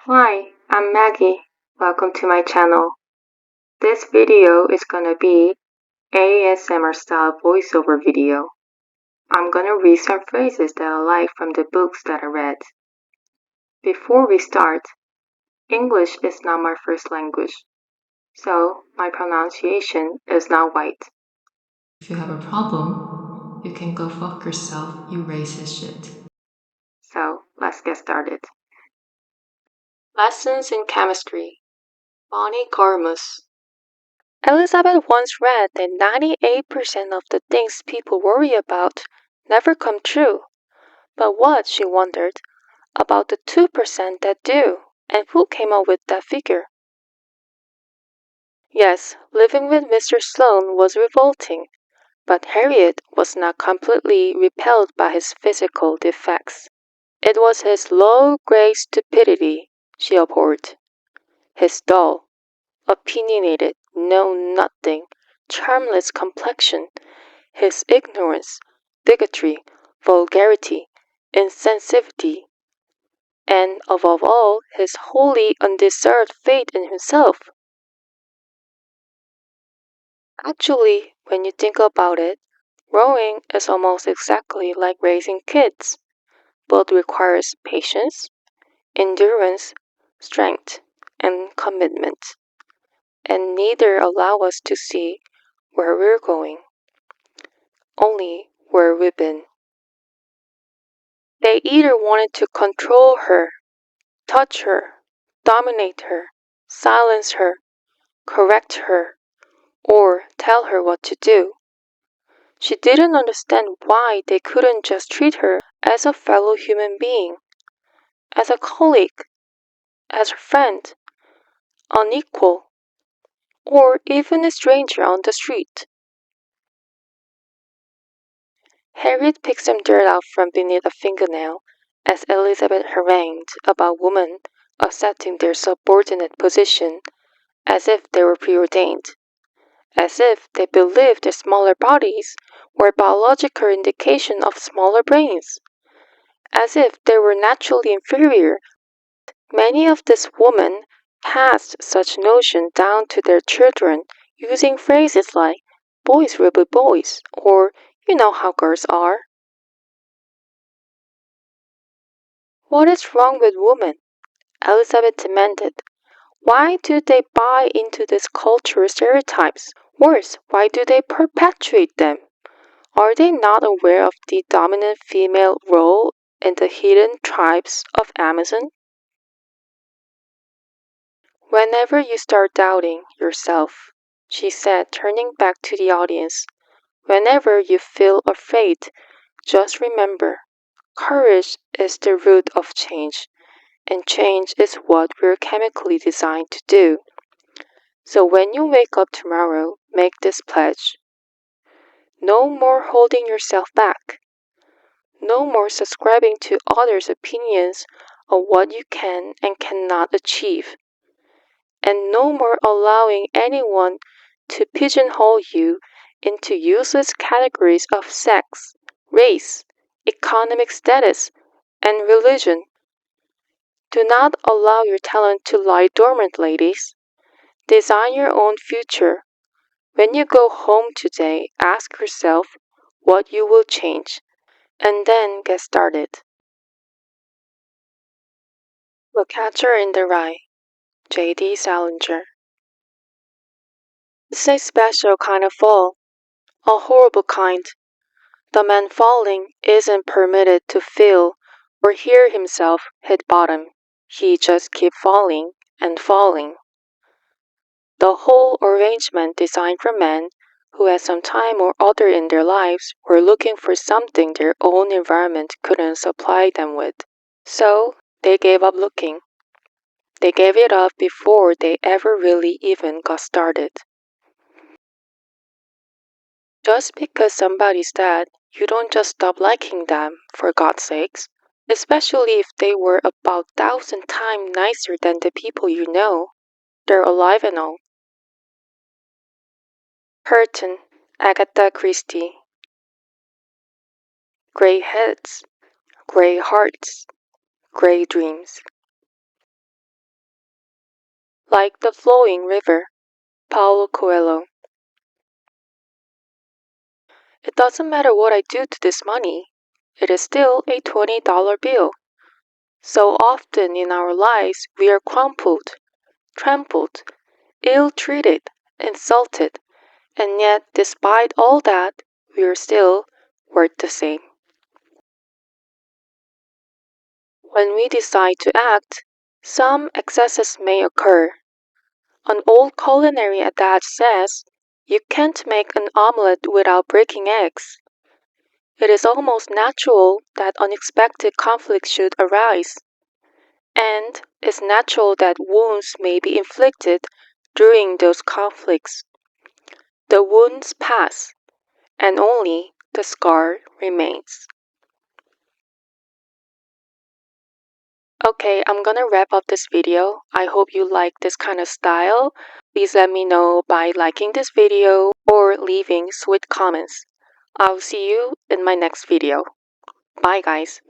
Hi, I'm Maggie. Welcome to my channel. This video is gonna be ASMR style voiceover video. I'm gonna read some phrases that I like from the books that I read. Before we start, English is not my first language, so my pronunciation is not white. If you have a problem, you can go fuck yourself, you racist shit. So let's get started. Lessons in Chemistry. Bonnie Garmus. Elizabeth once read that 98% of the things people worry about never come true. But what, she wondered, about the 2% that do, and who came up with that figure? Yes, living with Mr. Sloane was revolting, but Harriet was not completely repelled by his physical defects. It was his low-grade stupidity she abhorred. His dull, opinionated, know-nothing, charmless complexion, his ignorance, bigotry, vulgarity, insensitivity, and above all, his wholly undeserved faith in himself. Actually, when you think about it, growing is almost exactly like raising kids. Both requires patience, endurance, strength, and commitment, and neither allow us to see where we're going, only where we've been. They either wanted to control her, touch her, dominate her, silence her, correct her, or tell her what to do. She didn't understand why they couldn't just treat her as a fellow human being, as a colleague, as a friend, an equal, or even a stranger on the street. Harriet picked some dirt out from beneath a fingernail as Elizabeth harangued about women accepting their subordinate position as if they were preordained, as if they believed their smaller bodies were a biological indication of smaller brains, as if they were naturally inferior. Many of these women passed such notion down to their children using phrases like boys will be boys or you know how girls are. What is wrong with women? Elizabeth demanded. Why do they buy into these cultural stereotypes? Worse, why do they perpetuate them? Are they not aware of the dominant female role in the hidden tribes of Amazon? Whenever you start doubting yourself, she said, turning back to the audience, whenever you feel afraid, just remember, courage is the root of change, and change is what we're chemically designed to do. So when you wake up tomorrow, make this pledge. No more holding yourself back. No more subscribing to others' opinions of what you can and cannot achieve. And no more allowing anyone to pigeonhole you into useless categories of sex, race, economic status, and religion. Do not allow your talent to lie dormant, ladies. Design your own future. When you go home today, ask yourself what you will change, and then get started. The Catcher in the Rye, J.D. Salinger. It's a special kind of fall, a horrible kind. The man falling isn't permitted to feel or hear himself hit bottom. He just keeps falling and falling. The whole arrangement designed for men who at some time or other in their lives were looking for something their own environment couldn't supply them with. So they gave up looking. They gave it up before they ever really even got started. Just because somebody's dead, you don't just stop liking them, for God's sakes. Especially if they were about 1,000 times nicer than the people you know. They're alive and all. Curtain, Agatha Christie. Gray heads, gray hearts, gray dreams. like the flowing river. Paulo Coelho. It doesn't matter what I do to this money. It is still a $20 bill. So often in our lives we are crumpled, trampled, ill-treated, insulted, and yet despite all that, we are still worth the same. When we decide to act, some excesses may occur. An old culinary adage says, "You can't make an omelette without breaking eggs." It is almost natural that unexpected conflicts should arise, and it's natural that wounds may be inflicted during those conflicts. The wounds pass, and only the scar remains. Okay, I'm gonna wrap up this video. I hope you like this kind of style. Please let me know by liking this video or leaving sweet comments. I'll see you in my next video. Bye guys.